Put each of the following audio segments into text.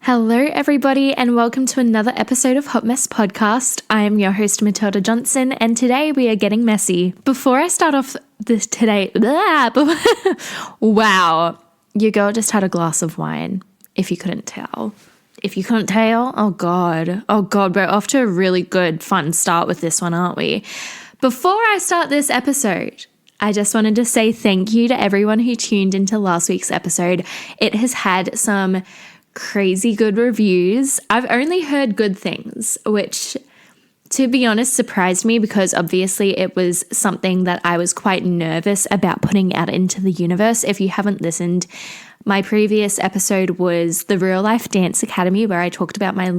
Hello, everybody, and welcome to another episode of Hot Mess Podcast. I am your host, Matilda Johnson, and today we are getting messy. Before I start off this today, wow, your girl just had a glass of wine, if you couldn't tell. Oh God, we're off to a really good, fun start with this one, aren't we? Before I start this episode, I just wanted to say thank you to everyone who tuned into last week's episode. It has had some crazy good reviews. I've only heard good things, which, to be honest, surprised me because obviously it was something that I was quite nervous about putting out into the universe. If you haven't listened, my previous episode was the Real Life Dance Academy, where I talked about my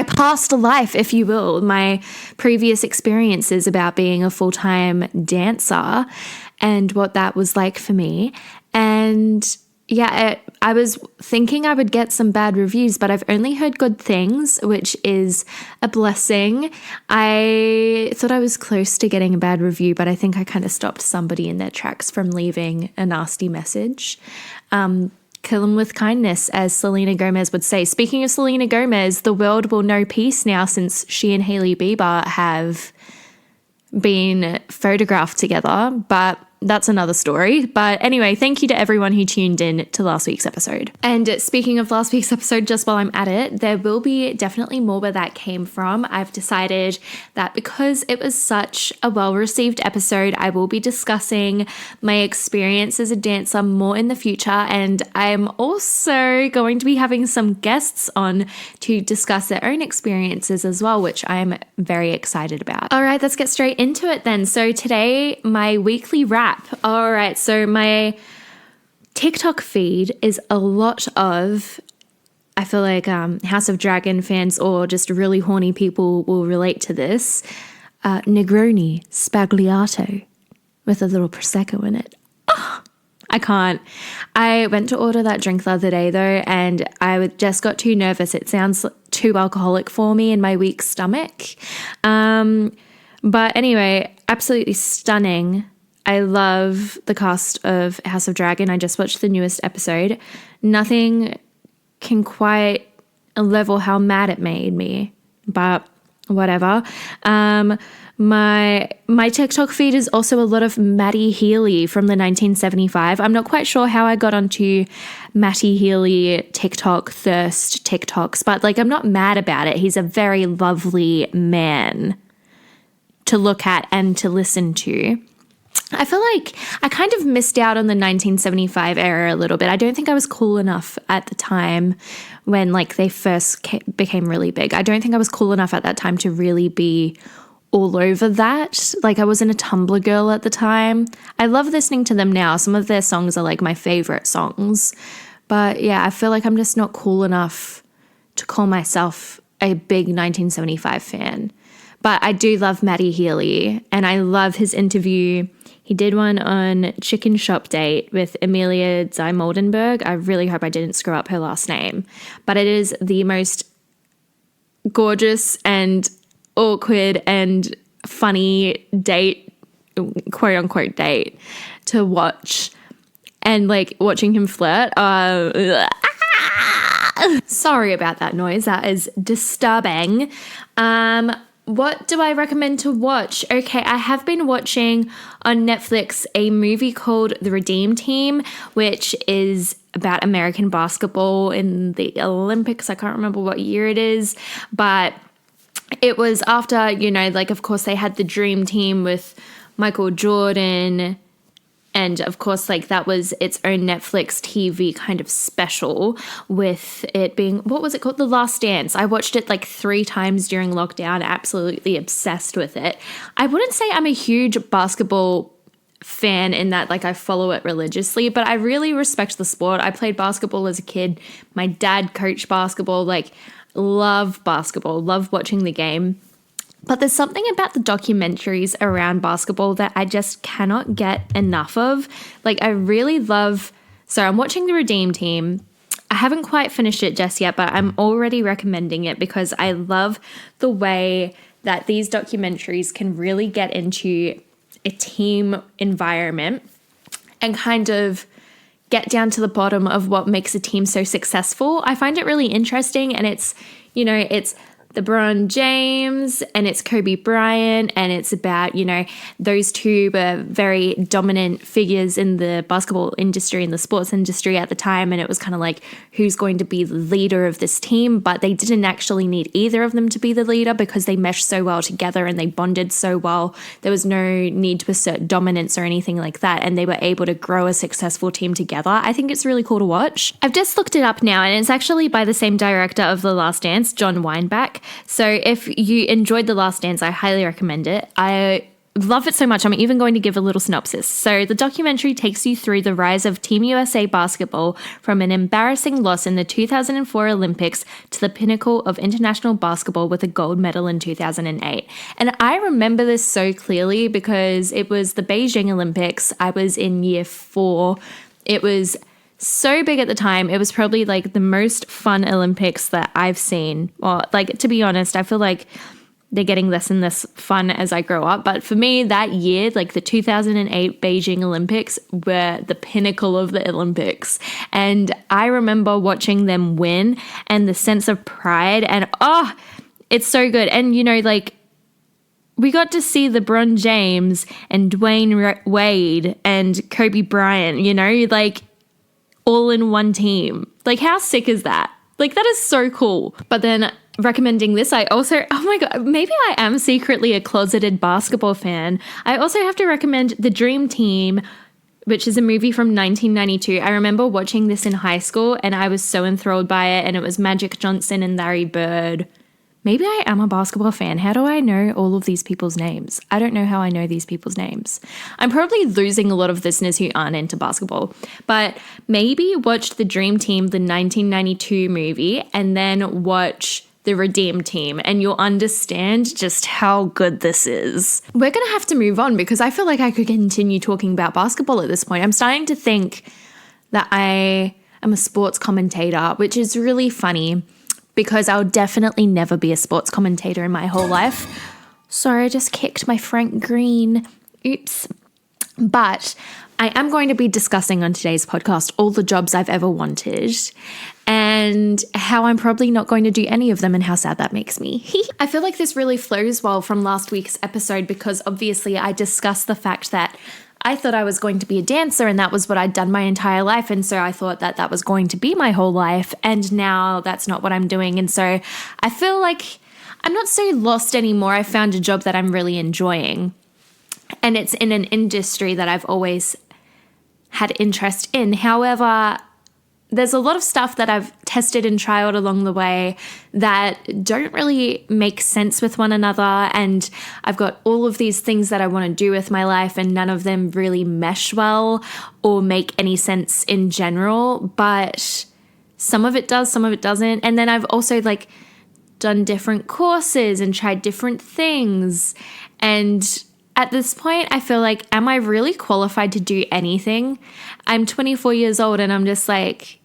past life, if you will, my previous experiences about being a full-time dancer and what that was like for me. And yeah, I was thinking I would get some bad reviews, but I've only heard good things, which is a blessing. I thought I was close to getting a bad review, but I think I kind of stopped somebody in their tracks from leaving a nasty message. Kill them with kindness, as Selena Gomez would say. Speaking of Selena Gomez, the world will know peace now since she and Hailey Bieber have been photographed together, but that's another story. But anyway, thank you to everyone who tuned in to last week's episode. And speaking of last week's episode, just while I'm at it, there will be definitely more where that came from. I've decided that because it was such a well-received episode, I will be discussing my experience as a dancer more in the future. And I'm also going to be having some guests on to discuss their own experiences as well, which I'm very excited about. All right, let's get straight into it then. So today, my weekly wrap. All right, so my TikTok feed is a lot of, I feel like House of Dragon fans or just really horny people will relate to this, Negroni Spagliato with a little Prosecco in it. Oh, I can't. I went to order that drink the other day though, and I just got too nervous. It sounds too alcoholic for me in my weak stomach. But anyway, absolutely stunning. I love the cast of House of Dragon. I just watched the newest episode. Nothing can quite level how mad it made me, but whatever. My TikTok feed is also a lot of Matty Healy from the 1975. I'm not quite sure how I got onto Matty Healy TikTok thirst TikToks, but I'm not mad about it. He's a very lovely man to look at and to listen to. I feel like I kind of missed out on the 1975 era a little bit. I don't think I was cool enough at the time when they first became really big. I don't think I was cool enough at that time to really be all over that. I wasn't a Tumblr girl at the time. I love listening to them now. Some of their songs are my favorite songs. But yeah, I feel like I'm just not cool enough to call myself a big 1975 fan. But I do love Matty Healy, and I love his interview. He did one on Chicken Shop Date with Amelia Moldenberg. I really hope I didn't screw up her last name. But it is the most gorgeous and awkward and funny date, quote unquote date, to watch. And watching him flirt. Sorry about that noise. That is disturbing. What do I recommend to watch? Okay, I have been watching on Netflix a movie called The Redeem Team, which is about American basketball in the Olympics. I can't remember what year it is, but it was after, of course they had the Dream Team with Michael Jordan. And of course, that was its own Netflix TV kind of special, with it being, what was it called? The Last Dance. I watched it 3 times during lockdown, absolutely obsessed with it. I wouldn't say I'm a huge basketball fan in that I follow it religiously, but I really respect the sport. I played basketball as a kid. My dad coached basketball, love basketball, love watching the game. But there's something about the documentaries around basketball that I just cannot get enough of. I really love... So I'm watching The Redeem Team. I haven't quite finished it just yet, but I'm already recommending it because I love the way that these documentaries can really get into a team environment and kind of get down to the bottom of what makes a team so successful, I find it really interesting. And it's, it's LeBron James and it's Kobe Bryant, and it's about, those two were very dominant figures in the basketball industry and the sports industry at the time. And it was kind of like, who's going to be the leader of this team? But they didn't actually need either of them to be the leader because they meshed so well together and they bonded so well. There was no need to assert dominance or anything like that. And they were able to grow a successful team together. I think it's really cool to watch. I've just looked it up now, and it's actually by the same director of The Last Dance, John Weinbach. So if you enjoyed The Last Dance, I highly recommend it. I love it so much, I'm even going to give a little synopsis. So the documentary takes you through the rise of Team USA basketball from an embarrassing loss in the 2004 Olympics to the pinnacle of international basketball with a gold medal in 2008. And I remember this so clearly because it was the Beijing Olympics. I was in year 4. It was so big at the time. It was probably like the most fun Olympics that I've seen. Well, like, to be honest, I feel like they're getting less and less fun as I grow up. But for me, that year, like the 2008 Beijing Olympics were the pinnacle of the Olympics. And I remember watching them win and the sense of pride, and it's so good. And, we got to see LeBron James and Dwayne Wade and Kobe Bryant, all in one team. Like, how sick is that? Like, that is so cool. But then recommending this, I also, oh my God, maybe I am secretly a closeted basketball fan. I also have to recommend The Dream Team, which is a movie from 1992. I remember watching this in high school and I was so enthralled by it. And it was Magic Johnson and Larry Bird. Maybe I am a basketball fan. How do I know all of these people's names? I don't know how I know these people's names. I'm probably losing a lot of listeners who aren't into basketball, but maybe watch The Dream Team, the 1992 movie, and then watch The Redeem Team, and you'll understand just how good this is. We're going to have to move on because I feel like I could continue talking about basketball at this point. I'm starting to think that I am a sports commentator, which is really funny, because I'll definitely never be a sports commentator in my whole life. Sorry, I just kicked my Frank Green. Oops. But I am going to be discussing on today's podcast all the jobs I've ever wanted and how I'm probably not going to do any of them and how sad that makes me. I feel like this really flows well from last week's episode because obviously I discussed the fact that I thought I was going to be a dancer and that was what I'd done my entire life. And so I thought that that was going to be my whole life. And now that's not what I'm doing. And so I feel like I'm not so lost anymore. I found a job that I'm really enjoying. And it's in an industry that I've always had interest in. However, there's a lot of stuff that I've tested and trialed along the way that don't really make sense with one another. And I've got all of these things that I want to do with my life and none of them really mesh well or make any sense in general. But some of it does, some of it doesn't. And then I've also done different courses and tried different things. And at this point, I feel like, am I really qualified to do anything? I'm 24 years old and I'm just like,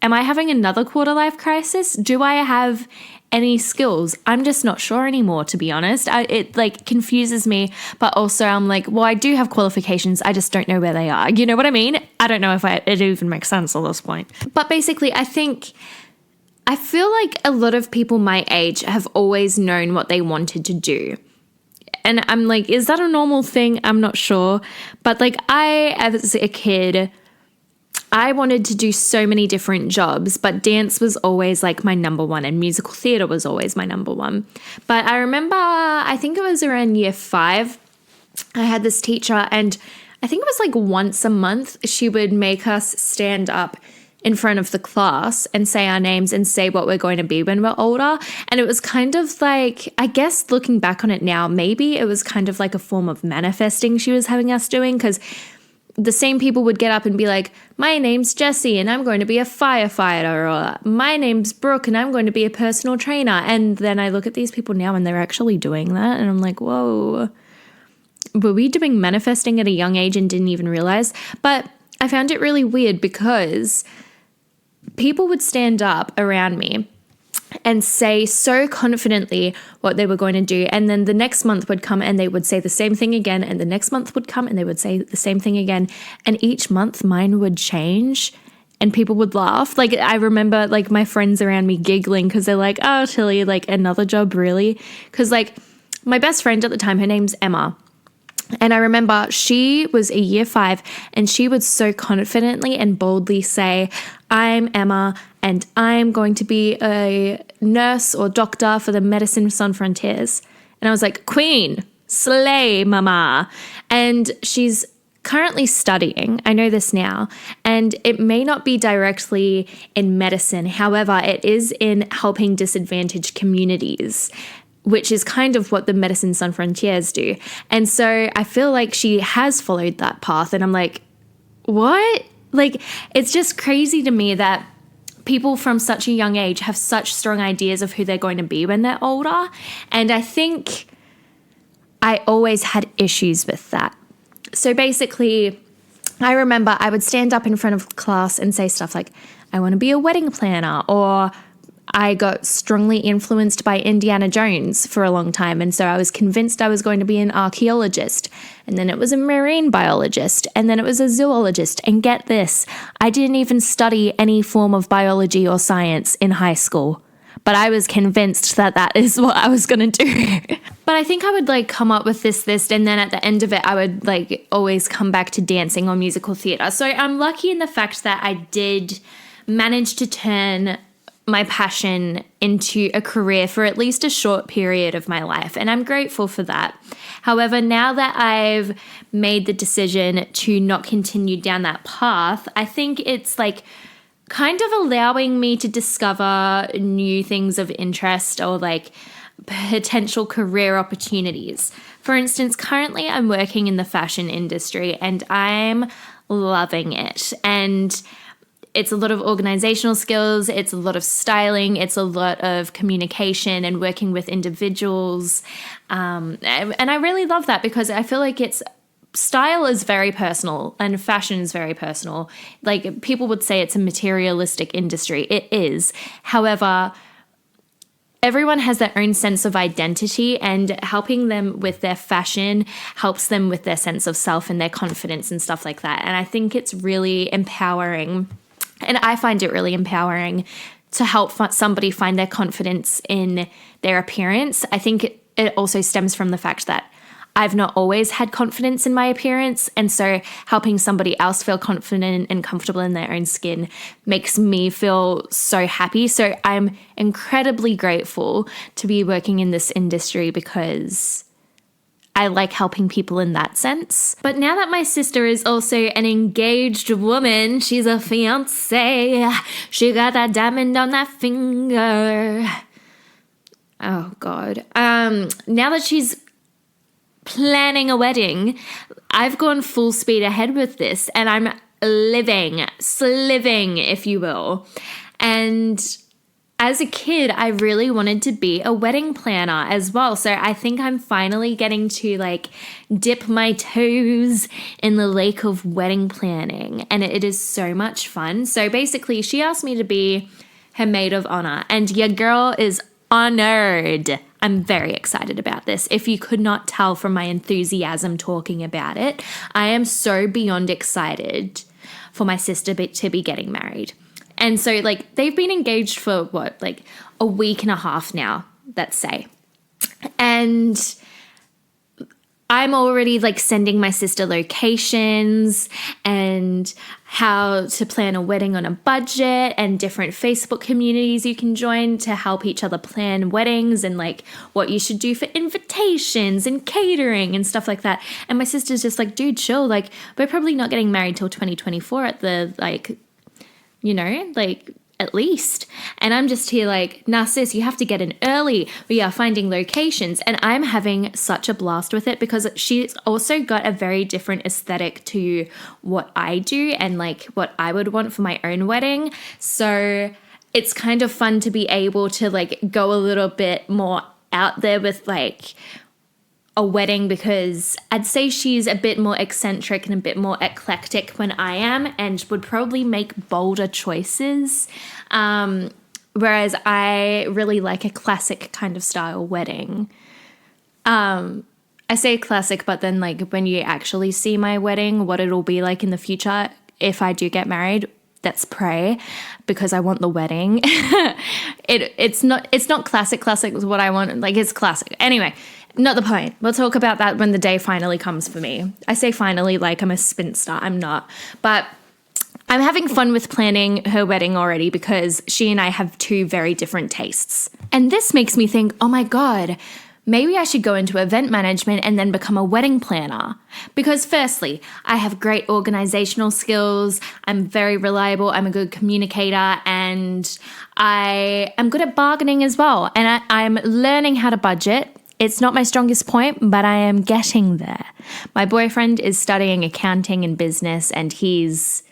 am I having another quarter life crisis? Do I have any skills? I'm just not sure anymore, to be honest. It confuses me, but also I'm like, well, I do have qualifications. I just don't know where they are. You know what I mean? I don't know if it even makes sense at this point. But basically, I feel like a lot of people my age have always known what they wanted to do. And I'm like, is that a normal thing? I'm not sure. But I, as a kid, I wanted to do so many different jobs, but dance was always my number one and musical theater was always my number one. But I remember, I think it was around year 5, I had this teacher and I think it was once a month, she would make us stand up in front of the class and say our names and say what we're going to be when we're older. And it was kind of I guess looking back on it now, maybe it was kind of a form of manifesting she was having us doing, because the same people would get up and be like, my name's Jessie and I'm going to be a firefighter, or my name's Brooke and I'm going to be a personal trainer. And then I look at these people now and they're actually doing that. And I'm like, whoa, were we doing manifesting at a young age and didn't even realize? But I found it really weird because people would stand up around me and say so confidently what they were going to do. And then the next month would come and they would say the same thing again. And the next month would come and they would say the same thing again. And each month mine would change and people would laugh. Like, I remember like my friends around me giggling because they're like, oh, Tilly, like another job, really? Because like my best friend at the time, her name's Emma. And I remember she was a year 5 and she would so confidently and boldly say, I'm Emma and I'm going to be a nurse or doctor for the Medicine Sans Frontières. And I was like, Queen, slay, mama. And she's currently studying, I know this now, and it may not be directly in medicine. However, it is in helping disadvantaged communities, which is kind of what the Medicine Sans Frontières do. And so I feel like she has followed that path. And I'm like, what? Like, it's just crazy to me that people from such a young age have such strong ideas of who they're going to be when they're older. And I think I always had issues with that. So basically, I remember I would stand up in front of class and say stuff like, I want to be a wedding planner, or I got strongly influenced by Indiana Jones for a long time. And so I was convinced I was going to be an archaeologist. And then it was a marine biologist. And then it was a zoologist. And get this, I didn't even study any form of biology or science in high school. But I was convinced that that is what I was going to do. But I think I would like come up with this list, and then at the end of it, I would like always come back to dancing or musical theatre. So I'm lucky in the fact that I did manage to turn my passion into a career for at least a short period of my life. And I'm grateful for that. However, now that I've made the decision to not continue down that path, I think it's like kind of allowing me to discover new things of interest or like potential career opportunities. For instance, currently I'm working in the fashion industry and I'm loving it. And it's a lot of organizational skills, it's a lot of styling, it's a lot of communication and working with individuals. And I really love that because I feel like style is very personal and fashion is very personal. Like, people would say it's a materialistic industry. It is. However, everyone has their own sense of identity, and helping them with their fashion helps them with their sense of self and their confidence and stuff like that. And I think it's really empowering. And I find it really empowering to help somebody find their confidence in their appearance. I think it also stems from the fact that I've not always had confidence in my appearance. And so helping somebody else feel confident and comfortable in their own skin makes me feel so happy. So I'm incredibly grateful to be working in this industry because I like helping people in that sense. But now that my sister is also an engaged woman, she's a fiance, she got that diamond on that finger. Oh God. Now that she's planning a wedding, I've gone full speed ahead with this and I'm sliving, if you will. And as a kid, I really wanted to be a wedding planner as well. So I think I'm finally getting to like dip my toes in the lake of wedding planning. And it is so much fun. So basically, she asked me to be her maid of honor. And your girl is honored. I'm very excited about this. If you could not tell from my enthusiasm talking about it, I am so beyond excited for my sister to be getting married. And so, like, they've been engaged for what, like a week and a half now, let's say. And I'm already like sending my sister locations and how to plan a wedding on a budget and different Facebook communities you can join to help each other plan weddings and like what you should do for invitations and catering and stuff like that. And my sister's just like, dude, chill. Like, we're probably not getting married till 2024 at the like, you know, like at least. And I'm just here like, nah, sis, you have to get in early. We are finding locations. And I'm having such a blast with it because she's also got a very different aesthetic to what I do and like what I would want for my own wedding. So it's kind of fun to be able to like go a little bit more out there with like a wedding, because I'd say she's a bit more eccentric and a bit more eclectic when I am, and would probably make bolder choices Whereas I really like a classic kind of style wedding. I say classic, but then like when you actually see my wedding, what it'll be like in the future if I do get married, let's pray, because I want the wedding. It's not classic is what I want. Like, it's classic. Anyway, not the point. We'll talk about that when the day finally comes for me. I say finally like I'm a spinster. I'm not. But I'm having fun with planning her wedding already because she and I have two very different tastes. And this makes me think, oh my God, maybe I should go into event management and then become a wedding planner. Because firstly, I have great organizational skills, I'm very reliable, I'm a good communicator, and I am good at bargaining as well. And I'm learning how to budget. It's not my strongest point, but I am getting there. My boyfriend is studying accounting and business, and he's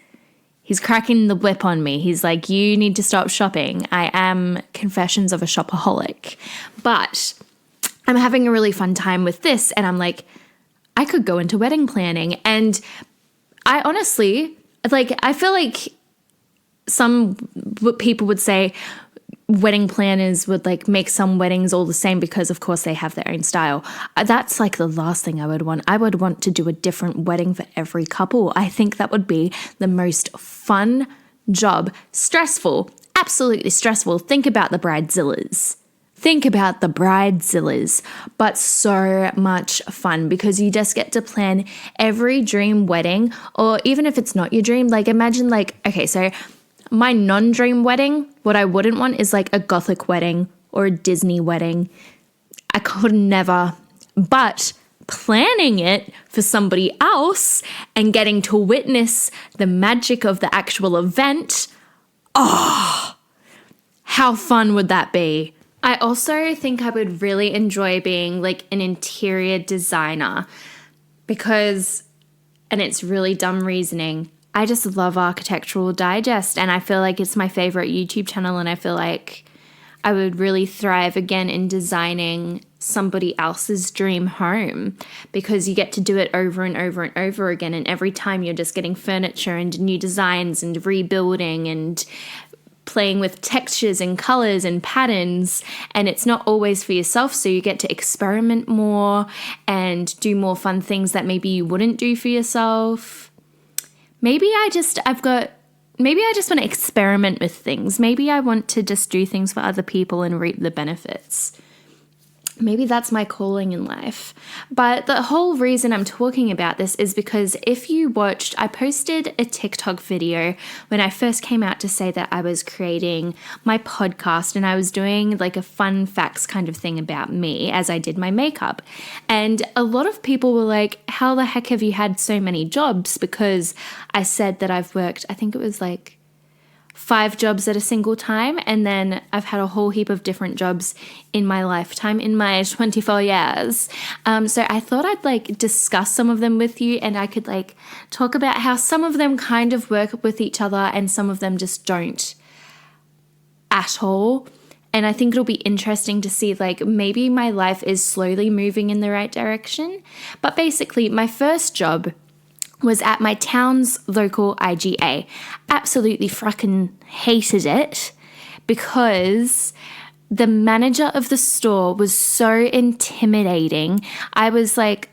cracking the whip on me. He's like, you need to stop shopping. I am confessions of a shopaholic. But I'm having a really fun time with this, and I'm like, I could go into wedding planning. And I honestly, like, I feel like some people would say wedding planners would like make some weddings all the same because of course they have their own style. That's like the last thing I would want. I would want to do a different wedding for every couple. I think that would be the most fun job. Stressful, absolutely stressful. Think about the bridezillas. But so much fun because you just get to plan every dream wedding, or even if it's not your dream, like imagine like, okay, so my non-dream wedding, what I wouldn't want is like a gothic wedding or a Disney wedding. I could never, but planning it for somebody else and getting to witness the magic of the actual event, oh, how fun would that be? I also think I would really enjoy being like an interior designer because, and it's really dumb reasoning, I just love Architectural Digest and I feel like it's my favorite YouTube channel, and I feel like I would really thrive again in designing somebody else's dream home because you get to do it over and over and over again, and every time you're just getting furniture and new designs and rebuilding and playing with textures and colors and patterns, and it's not always for yourself, so you get to experiment more and do more fun things that maybe you wouldn't do for yourself. Maybe I just want to experiment with things. Maybe I want to just do things for other people and reap the benefits. Maybe that's my calling in life. But the whole reason I'm talking about this is because if you watched, I posted a TikTok video when I first came out to say that I was creating my podcast and I was doing like a fun facts kind of thing about me as I did my makeup. And a lot of people were like, how the heck have you had so many jobs? Because I said that I've worked, I think it was like 5 jobs at a single time, and then I've had a whole heap of different jobs in my lifetime, in my 24 years. So I thought I'd like discuss some of them with you, and I could like talk about how some of them kind of work with each other and some of them just don't at all. And I think it'll be interesting to see like maybe my life is slowly moving in the right direction. But basically my first job was at my town's local IGA. Absolutely frickin' hated it because the manager of the store was so intimidating. I was like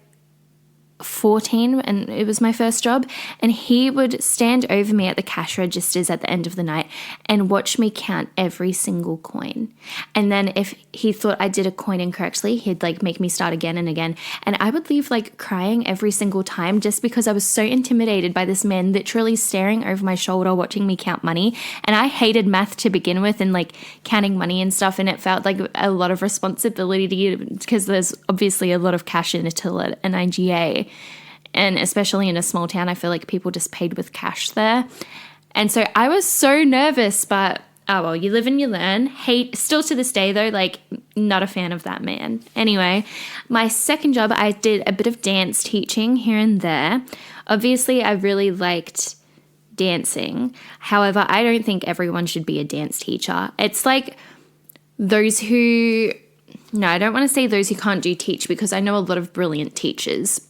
14 and it was my first job, and he would stand over me at the cash registers at the end of the night and watch me count every single coin. And then if he thought I did a coin incorrectly, he'd like make me start again and again, and I would leave like crying every single time just because I was so intimidated by this man literally staring over my shoulder watching me count money. And I hated math to begin with and like counting money and stuff, and it felt like a lot of responsibility because there's obviously a lot of cash in a till at an IGA. And especially in a small town, I feel like people just paid with cash there. And so I was so nervous, but oh well, you live and you learn. Still to this day though, like not a fan of that man. Anyway, my second job, I did a bit of dance teaching here and there. Obviously, I really liked dancing. However, I don't think everyone should be a dance teacher. It's like those who, no, I don't want to say those who can't do teach because I know a lot of brilliant teachers.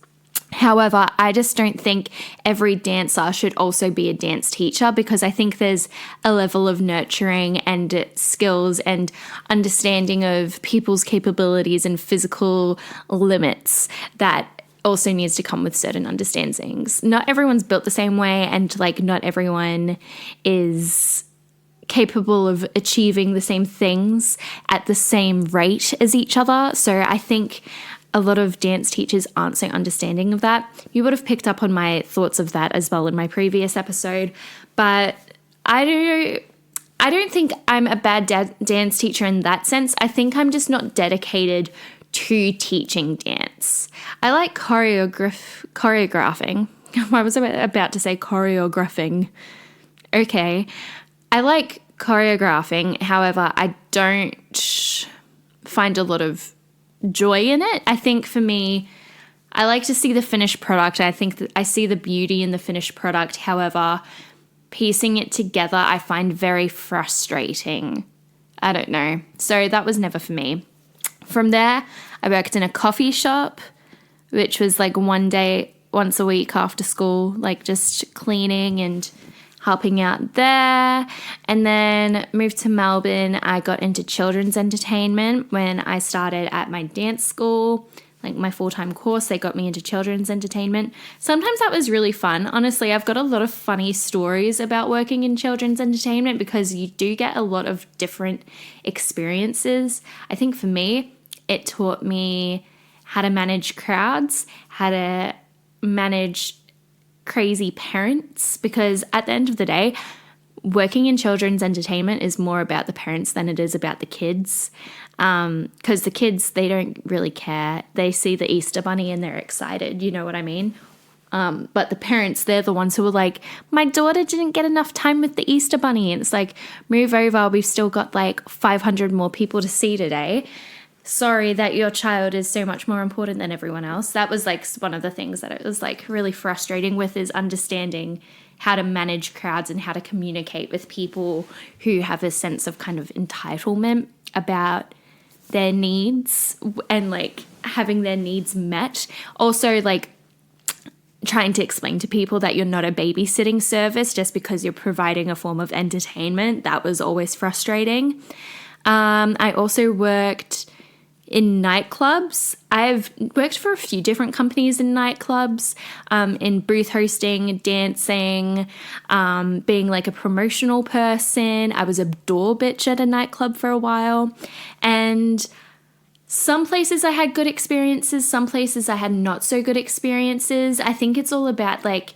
However, I just don't think every dancer should also be a dance teacher, because I think there's a level of nurturing and skills and understanding of people's capabilities and physical limits that also needs to come with certain understandings. Not everyone's built the same way, and like not everyone is capable of achieving the same things at the same rate as each other. So I think a lot of dance teachers aren't so understanding of that. You would have picked up on my thoughts of that as well in my previous episode, but I don't think I'm a bad dance teacher in that sense. I think I'm just not dedicated to teaching dance. I like choreographing. I was about to say choreographing. Okay. I like choreographing. However, I don't find a lot of joy in it. I think for me, I like to see the finished product. I think that I see the beauty in the finished product. However, piecing it together, I find very frustrating. I don't know. So that was never for me. From there, I worked in a coffee shop, which was like one day, once a week after school, like just cleaning and helping out there. And then moved to Melbourne. I got into children's entertainment when I started at my dance school, like my full-time course. They got me into children's entertainment. Sometimes that was really fun. Honestly, I've got a lot of funny stories about working in children's entertainment because you do get a lot of different experiences. I think for me, it taught me how to manage crowds, how to manage crazy parents, because at the end of the day, working in children's entertainment is more about the parents than it is about the kids, because the kids, they don't really care. They see the Easter bunny and they're excited, you know what I mean? But the parents, they're the ones who are like, my daughter didn't get enough time with the Easter bunny, and it's like, move over, we've still got like 500 more people to see today. Sorry that your child is so much more important than everyone else. That was like one of the things that it was like really frustrating with, is understanding how to manage crowds and how to communicate with people who have a sense of kind of entitlement about their needs and like having their needs met. Also, like trying to explain to people that you're not a babysitting service just because you're providing a form of entertainment. That was always frustrating. I also worked in nightclubs. I've worked for a few different companies in nightclubs, in booth hosting, dancing, being like a promotional person. I was a door bitch at a nightclub for a while. And some places I had good experiences, some places I had not so good experiences. I think it's all about like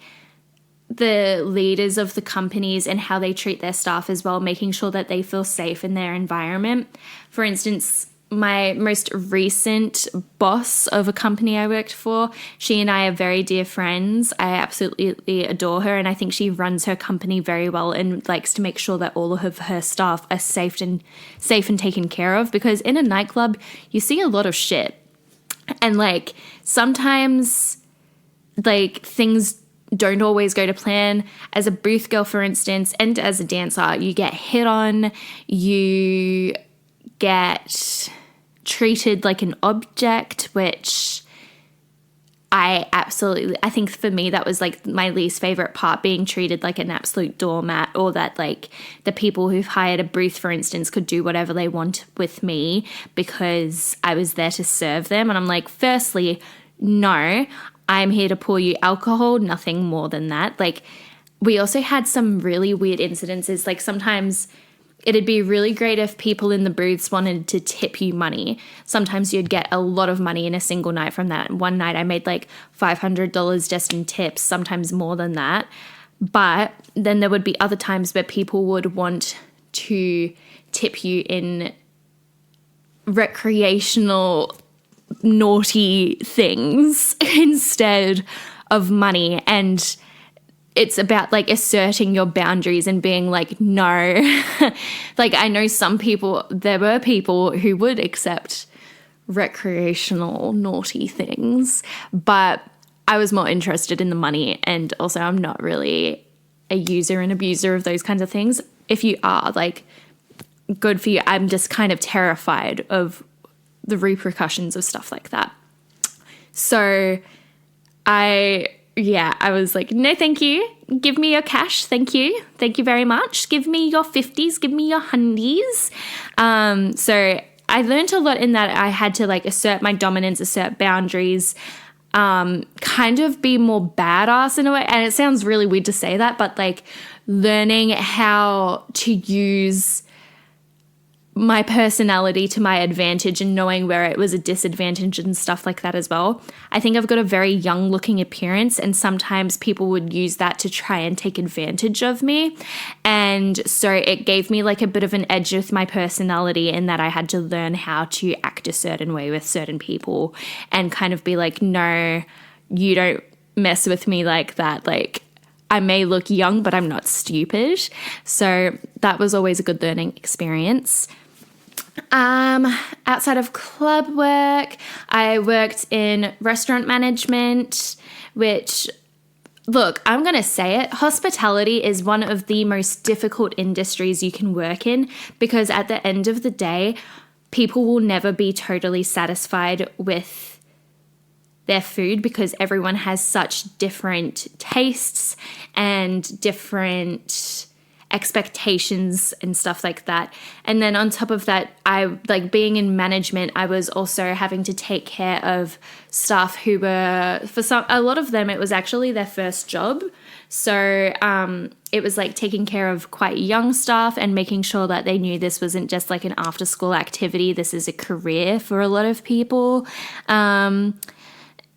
the leaders of the companies and how they treat their staff as well, making sure that they feel safe in their environment. For instance, my most recent boss of a company I worked for, she and I are very dear friends. I absolutely adore her, and I think she runs her company very well and likes to make sure that all of her staff are safe and taken care of, because in a nightclub you see a lot of shit, and like sometimes like things don't always go to plan. As a booth girl, for instance, and as a dancer, you get hit on, you get treated like an object, which I think for me that was like my least favorite part, being treated like an absolute doormat, or that like the people who've hired a booth, for instance, could do whatever they want with me because I was there to serve them. And I'm like, firstly, no, I'm here to pour you alcohol, nothing more than that. Like, we also had some really weird incidences. Like sometimes it'd be really great if people in the booths wanted to tip you money. Sometimes you'd get a lot of money in a single night from that. One night I made like $500 just in tips, sometimes more than that. But then there would be other times where people would want to tip you in recreational, naughty things instead of money. And it's about like asserting your boundaries and being like, no. Like, I know there were people who would accept recreational naughty things, but I was more interested in the money. And also I'm not really a user and abuser of those kinds of things. If you are, like, good for you. I'm just kind of terrified of the repercussions of stuff like that. So I was like, no, thank you. Give me your cash. Thank you. Thank you very much. Give me your 50s. Give me your hundies. So I learned a lot in that I had to like assert my dominance, assert boundaries, kind of be more badass in a way. And it sounds really weird to say that, but like learning how to use my personality to my advantage and knowing where it was a disadvantage and stuff like that as well. I think I've got a very young looking appearance, and sometimes people would use that to try and take advantage of me. And so it gave me like a bit of an edge with my personality in that I had to learn how to act a certain way with certain people and kind of be like, no, you don't mess with me like that. Like, I may look young, but I'm not stupid. So that was always a good learning experience. Outside of club work, I worked in restaurant management, which, look, I'm going to say it. Hospitality is one of the most difficult industries you can work in because at the end of the day, people will never be totally satisfied with their food because everyone has such different tastes and different expectations and stuff like that. And then on top of that, I like being in management, I was also having to take care of staff who were, a lot of them, it was actually their first job. So it was like taking care of quite young staff and making sure that they knew this wasn't just like an after school activity. This is a career for a lot of people.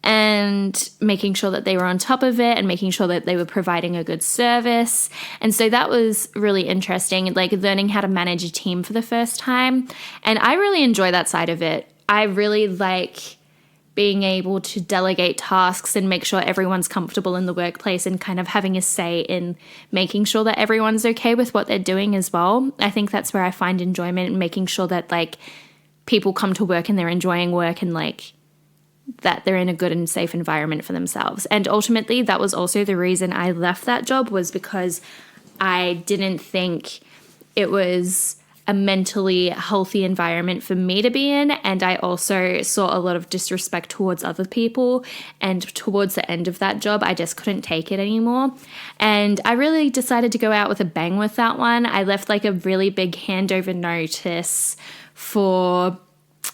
And making sure that they were on top of it and making sure that they were providing a good service. And so that was really interesting, like learning how to manage a team for the first time. And I really enjoy that side of it. I really like being able to delegate tasks and make sure everyone's comfortable in the workplace and kind of having a say in making sure that everyone's okay with what they're doing as well. I think that's where I find enjoyment in making sure that like people come to work and they're enjoying work and like that they're in a good and safe environment for themselves. And ultimately, that was also the reason I left that job, was because I didn't think it was a mentally healthy environment for me to be in. And I also saw a lot of disrespect towards other people. And towards the end of that job, I just couldn't take it anymore. And I really decided to go out with a bang with that one. I left like a really big handover notice for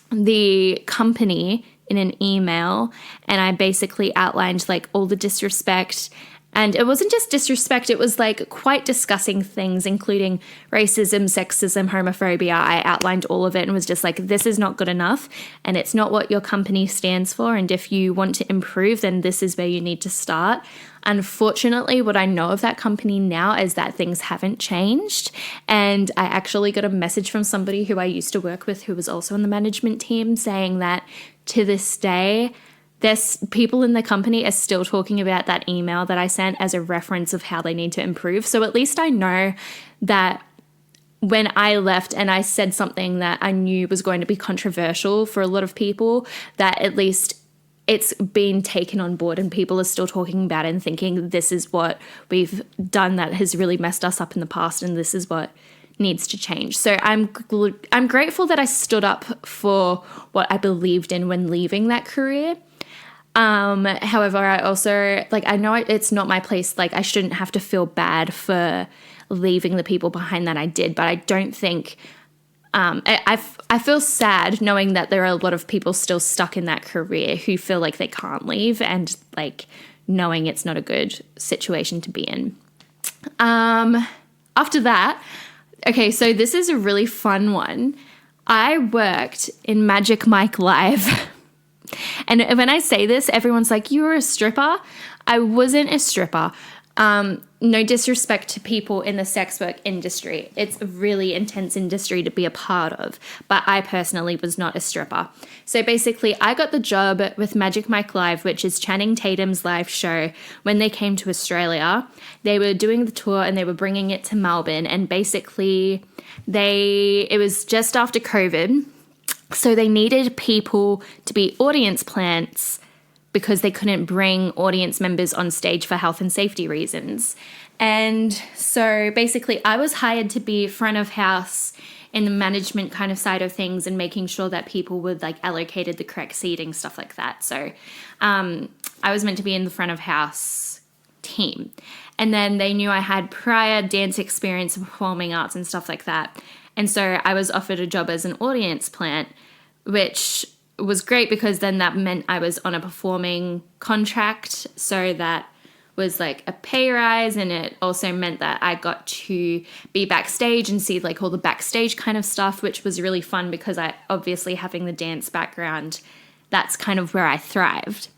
the company in an email, and I basically outlined like all the disrespect. And it wasn't just disrespect, it was like quite discussing things, including racism, sexism, homophobia. I outlined all of it and was just like, this is not good enough and it's not what your company stands for. And if you want to improve, then this is where you need to start. Unfortunately, what I know of that company now is that things haven't changed. And I actually got a message from somebody who I used to work with who was also on the management team saying that to this day, there's people in the company are still talking about that email that I sent as a reference of how they need to improve. So at least I know that when I left and I said something that I knew was going to be controversial for a lot of people, that at least it's been taken on board and people are still talking about it and thinking this is what we've done that has really messed us up in the past and this is what needs to change. So I'm grateful that I stood up for what I believed in when leaving that career. However, I also, like, I know it's not my place. Like, I shouldn't have to feel bad for leaving the people behind that I did, but I don't think, I feel sad knowing that there are a lot of people still stuck in that career who feel like they can't leave and like knowing it's not a good situation to be in. After that, okay, so this is a really fun one. I worked in Magic Mike Live. And when I say this, everyone's like, you were a stripper? I wasn't a stripper. No disrespect to people in the sex work industry. It's a really intense industry to be a part of, but I personally was not a stripper. So basically, I got the job with Magic Mike Live, which is Channing Tatum's live show. When they came to Australia, they were doing the tour and they were bringing it to Melbourne. And basically, it was just after COVID. So they needed people to be audience plants because they couldn't bring audience members on stage for health and safety reasons. And so basically I was hired to be front of house in the management kind of side of things and making sure that people were like allocated the correct seating, stuff like that. So I was meant to be in the front of house team. And then they knew I had prior dance experience in performing arts and stuff like that. And so I was offered a job as an audience plant, which was great because then that meant I was on a performing contract. So that was like a pay rise, and it also meant that I got to be backstage and see like all the backstage kind of stuff, which was really fun because I obviously having the dance background, that's kind of where I thrived.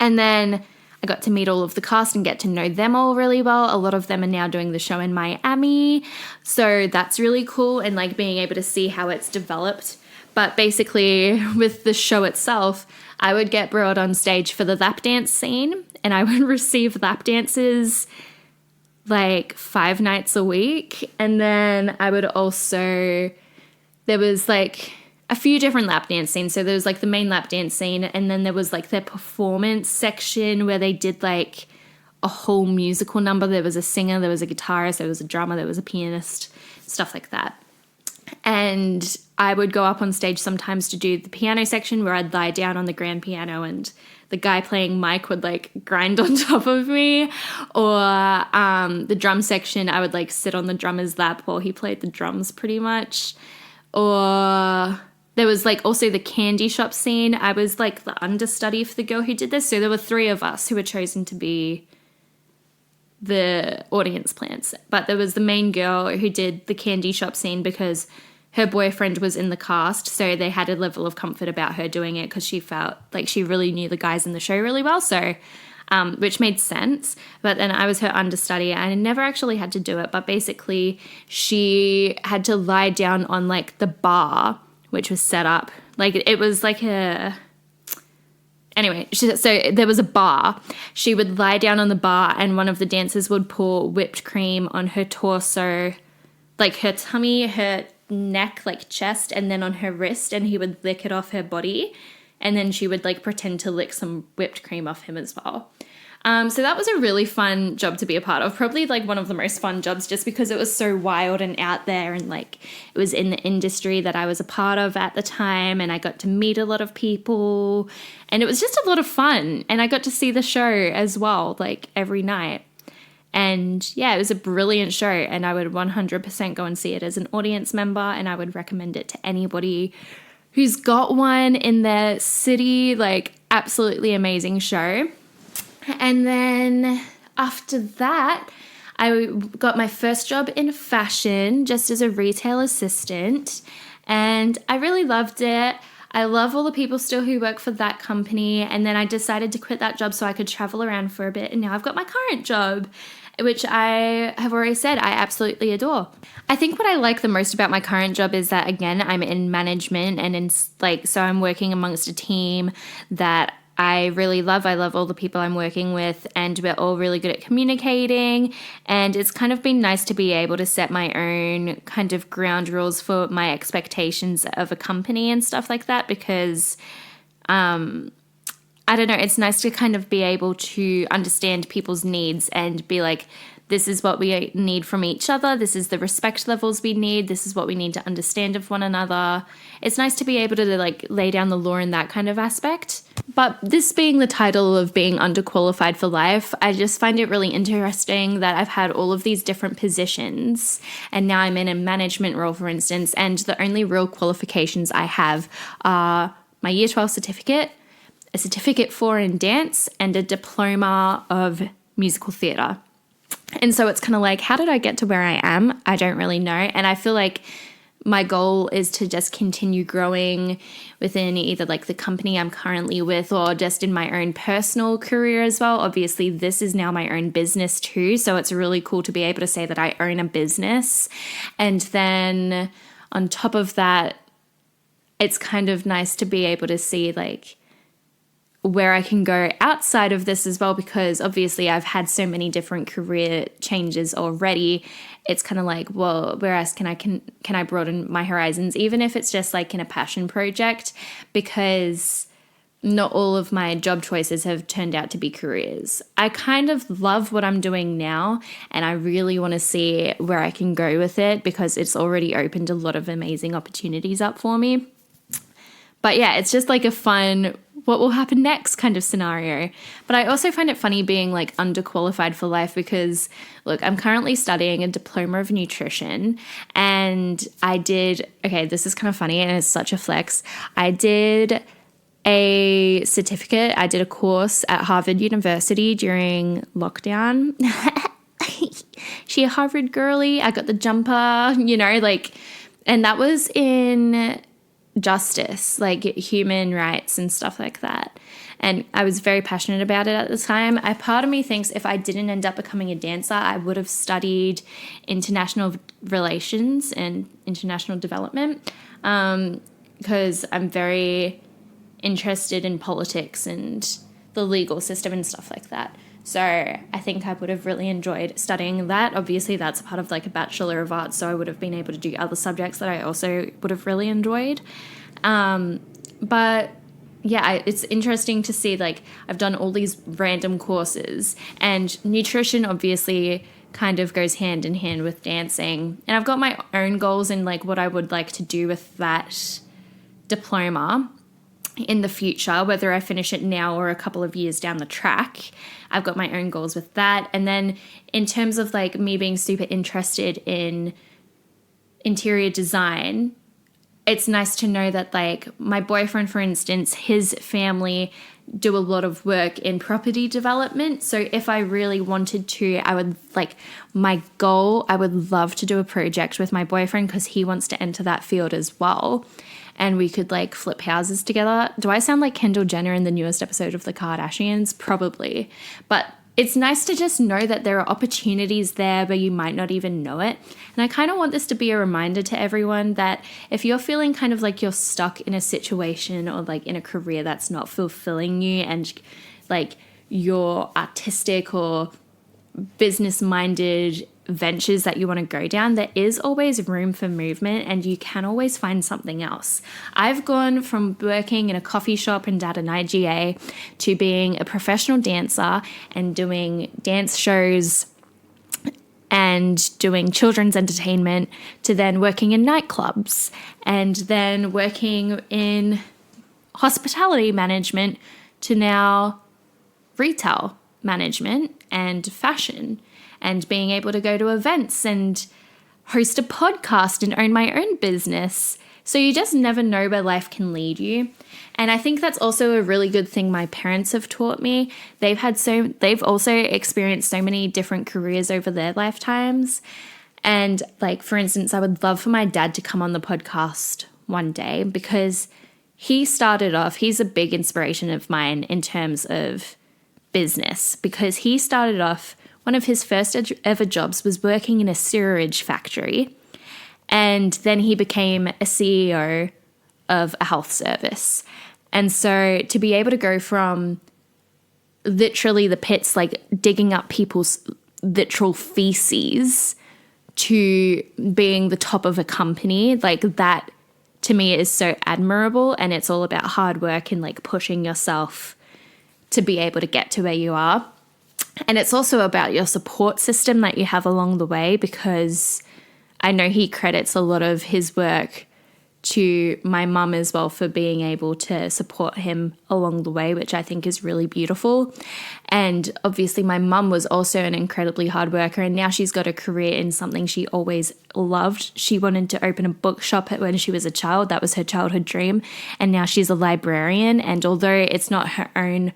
And then I got to meet all of the cast and get to know them all really well. A lot of them are now doing the show in Miami. So that's really cool, and like being able to see how it's developed. But basically with the show itself, I would get brought on stage for the lap dance scene, and I would receive lap dances like 5 nights a week. And then I would also, there was like a few different lap dance scenes. So there was like the main lap dance scene, and then there was like their performance section where they did like a whole musical number. There was a singer, there was a guitarist, there was a drummer, there was a pianist, stuff like that. And I would go up on stage sometimes to do the piano section where I'd lie down on the grand piano and the guy playing Mike would like grind on top of me. Or the drum section, I would like sit on the drummer's lap while he played the drums pretty much. Or there was like also the candy shop scene. I was like the understudy for the girl who did this. So there were 3 of us who were chosen to be the audience plants. But there was the main girl who did the candy shop scene because her boyfriend was in the cast. So they had a level of comfort about her doing it because she felt like she really knew the guys in the show really well. So, which made sense. But then I was her understudy and I never actually had to do it. But basically she had to lie down on like the bar, which was set up. Like it was like anyway, so there was a bar. She would lie down on the bar and one of the dancers would pour whipped cream on her torso, like her tummy, her neck, like chest, and then on her wrist, and he would lick it off her body. And then she would like pretend to lick some whipped cream off him as well. So that was a really fun job to be a part of. Probably like one of the most fun jobs just because it was so wild and out there, and like it was in the industry that I was a part of at the time, and I got to meet a lot of people, and it was just a lot of fun. And I got to see the show as well, like every night. And yeah, it was a brilliant show, and I would 100% go and see it as an audience member, and I would recommend it to anybody who's got one in their city. Like absolutely amazing show. And then after that, I got my first job in fashion just as a retail assistant, and I really loved it. I love all the people still who work for that company, and then I decided to quit that job so I could travel around for a bit, and now I've got my current job, which I have already said I absolutely adore. I think what I like the most about my current job is that, again, I'm in management, and so I'm working amongst a team that I really love. I love all the people I'm working with, and we're all really good at communicating, and it's kind of been nice to be able to set my own kind of ground rules for my expectations of a company and stuff like that, because I don't know, it's nice to kind of be able to understand people's needs and be like, this is what we need from each other. This is the respect levels we need. This is what we need to understand of one another. It's nice to be able to like lay down the law in that kind of aspect. But this being the title of being underqualified for life, I just find it really interesting that I've had all of these different positions, and now I'm in a management role, for instance, and the only real qualifications I have are my Year 12 certificate, a certificate for in dance, and a diploma of musical theatre. And so it's kind of like, how did I get to where I am? I don't really know. And I feel like my goal is to just continue growing within either like the company I'm currently with or just in my own personal career as well. Obviously, this is now my own business too. So it's really cool to be able to say that I own a business. And then on top of that, it's kind of nice to be able to see like where I can go outside of this as well, because obviously I've had so many different career changes already. It's kind of like, well, where else can I broaden my horizons, even if it's just like in a passion project, because not all of my job choices have turned out to be careers. I kind of love what I'm doing now, and I really want to see where I can go with it, because it's already opened a lot of amazing opportunities up for me. But yeah, it's just like a fun what will happen next kind of scenario. But I also find it funny being like underqualified for life because, look, I'm currently studying a diploma of nutrition, and this is kind of funny and it's such a flex. I did a certificate, I did a course at Harvard University during lockdown. She a Harvard girly. I got the jumper, and that was in justice, like human rights and stuff like that. And I was very passionate about it at the time. Part of me thinks if I didn't end up becoming a dancer, I would have studied international relations and international development, because I'm very interested in politics and the legal system and stuff like that. So I think I would have really enjoyed studying that. Obviously, that's part of like a Bachelor of Arts, so I would have been able to do other subjects that I also would have really enjoyed. But yeah, it's interesting to see, like, I've done all these random courses, and nutrition obviously kind of goes hand in hand with dancing. And I've got my own goals in like what I would like to do with that diploma in the future, whether I finish it now or a couple of years down the track. I've got my own goals with that. And then in terms of like me being super interested in interior design, it's nice to know that like my boyfriend, for instance, his family do a lot of work in property development. So if I really wanted to, I would I would love to do a project with my boyfriend because he wants to enter that field as well. And we could like flip houses together. Do I sound like Kendall Jenner in the newest episode of The Kardashians? Probably. But it's nice to just know that there are opportunities there where you might not even know it. And I kind of want this to be a reminder to everyone that if you're feeling kind of like you're stuck in a situation or like in a career that's not fulfilling you, and like your artistic or business-minded ventures that you want to go down, there is always room for movement and you can always find something else. I've gone from working in a coffee shop and at an IGA to being a professional dancer and doing dance shows and doing children's entertainment, to then working in nightclubs and then working in hospitality management, to now retail management and fashion, and being able to go to events and host a podcast and own my own business. So you just never know where life can lead you. And I think that's also a really good thing my parents have taught me. They've also experienced so many different careers over their lifetimes. And like, for instance, I would love for my dad to come on the podcast one day, because he's a big inspiration of mine in terms of business, because he started off, one of his first ever jobs was working in a sewerage factory, and then he became a CEO of a health service. And so to be able to go from literally the pits, like digging up people's literal feces, to being the top of a company, like that to me is so admirable. And it's all about hard work and like pushing yourself to be able to get to where you are. And it's also about your support system that you have along the way, because I know he credits a lot of his work to my mum as well for being able to support him along the way, which I think is really beautiful. And obviously my mum was also an incredibly hard worker, and now she's got a career in something she always loved. She wanted to open a bookshop when she was a child. That was her childhood dream. And now she's a librarian. And although it's not her own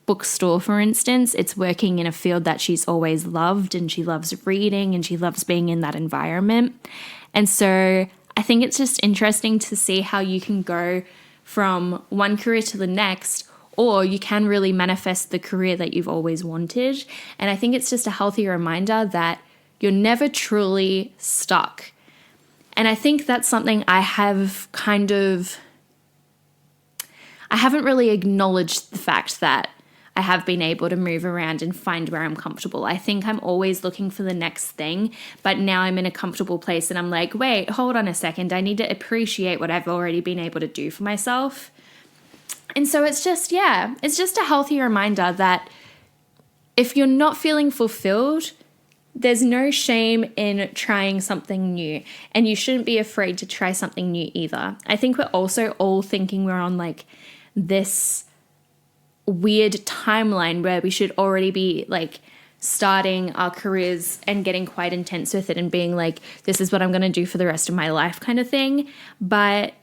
bookstore, for instance, it's working in a field that she's always loved, and she loves reading and she loves being in that environment. And so I think it's just interesting to see how you can go from one career to the next, or you can really manifest the career that you've always wanted. And I think it's just a healthy reminder that you're never truly stuck. And I think that's something I haven't really acknowledged, the fact that I have been able to move around and find where I'm comfortable. I think I'm always looking for the next thing, but now I'm in a comfortable place and I'm like, wait, hold on a second. I need to appreciate what I've already been able to do for myself. And so it's just a healthy reminder that if you're not feeling fulfilled, there's no shame in trying something new, and you shouldn't be afraid to try something new either. I think we're also all thinking we're on like this weird timeline where we should already be like starting our careers and getting quite intense with it and being like, this is what I'm going to do for the rest of my life kind of thing. But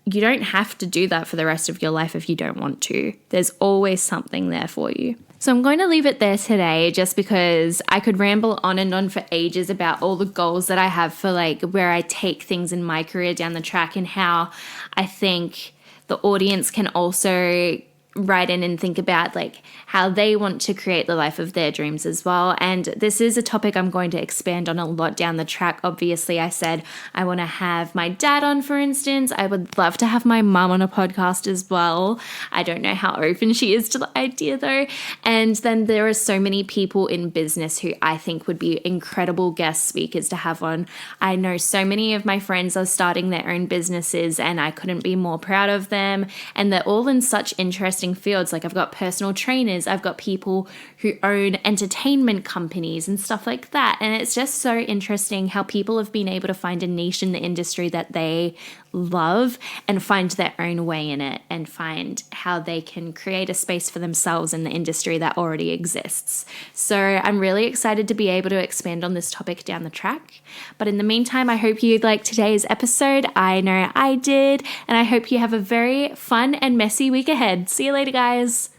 you don't have to do that for the rest of your life if you don't want to. There's always something there for you. So I'm going to leave it there today just because I could ramble on and on for ages about all the goals that I have for like where I take things in my career down the track and how I think the audience can also write in and think about like how they want to create the life of their dreams as well. And this is a topic I'm going to expand on a lot down the track. Obviously, I said I want to have my dad on, for instance. I would love to have my mum on a podcast as well. I don't know how open she is to the idea though. And then there are so many people in business who I think would be incredible guest speakers to have on. I know so many of my friends are starting their own businesses and I couldn't be more proud of them. And they're all in such interesting fields. Like I've got personal trainers, I've got people who own entertainment companies and stuff like that. And it's just so interesting how people have been able to find a niche in the industry that they love and find their own way in it and find how they can create a space for themselves in the industry that already exists. So I'm really excited to be able to expand on this topic down the track. But in the meantime, I hope you liked today's episode. I know I did. And I hope you have a very fun and messy week ahead. See you later, guys.